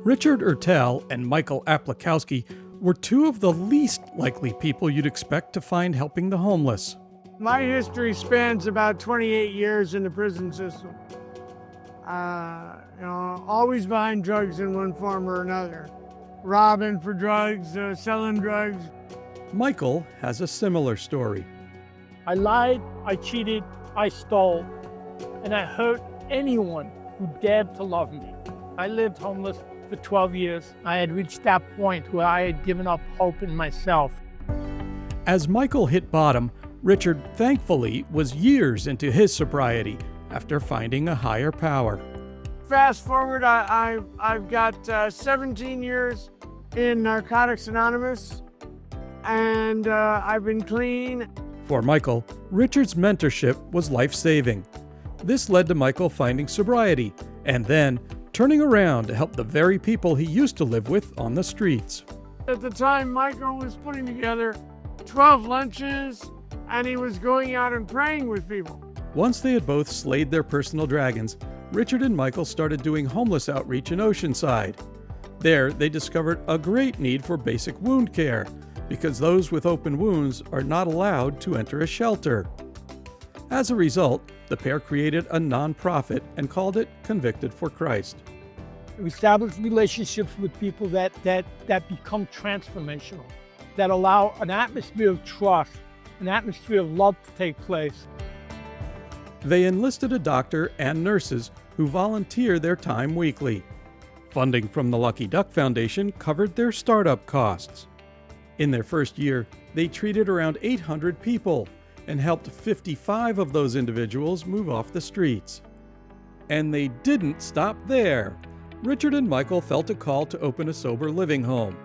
Richard Ertel and Michael Aplikowski were two of the least likely people you'd expect to find helping the homeless. My history spans about 28 years in the prison system. Always behind drugs in one form or another. Robbing for drugs, selling drugs. Michael has a similar story. I lied, I cheated, I stole, and I hurt anyone who dared to love me. I lived homeless for 12 years. I had reached that point where I had given up hope in myself. As Michael hit bottom, Richard thankfully was years into his sobriety after finding a higher power. Fast forward, I've got 17 years in Narcotics Anonymous, and I've been clean. For Michael, Richard's mentorship was life-saving. This led to Michael finding sobriety and then turning around to help the very people he used to live with on the streets. At the time, Michael was putting together 12 lunches, and he was going out and praying with people. Once they had both slayed their personal dragons, Richard and Michael started doing homeless outreach in Oceanside. There, they discovered a great need for basic wound care, because those with open wounds are not allowed to enter a shelter. As a result, the pair created a nonprofit and called it Convicted for Christ. We established relationships with people that become transformational, that allow an atmosphere of trust, an atmosphere of love to take place. They enlisted a doctor and nurses who volunteer their time weekly. Funding from the Lucky Duck Foundation covered their startup costs. In their first year, they treated around 800 people and helped 55 of those individuals move off the streets. And they didn't stop there. Richard and Michael felt a call to open a sober living home.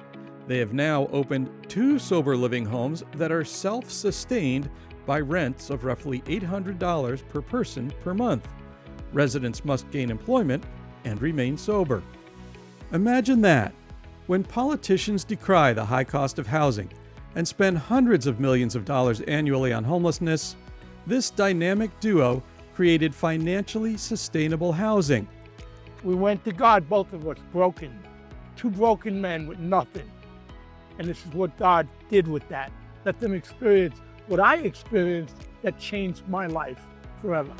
They have now opened 2 sober living homes that are self-sustained by rents of roughly $800 per person per month. Residents must gain employment and remain sober. Imagine that. When politicians decry the high cost of housing and spend hundreds of millions of dollars annually on homelessness, this dynamic duo created financially sustainable housing. We went to God, both of us, broken. 2 broken men with nothing. And this is what God did with that. Let them experience what I experienced that changed my life forever.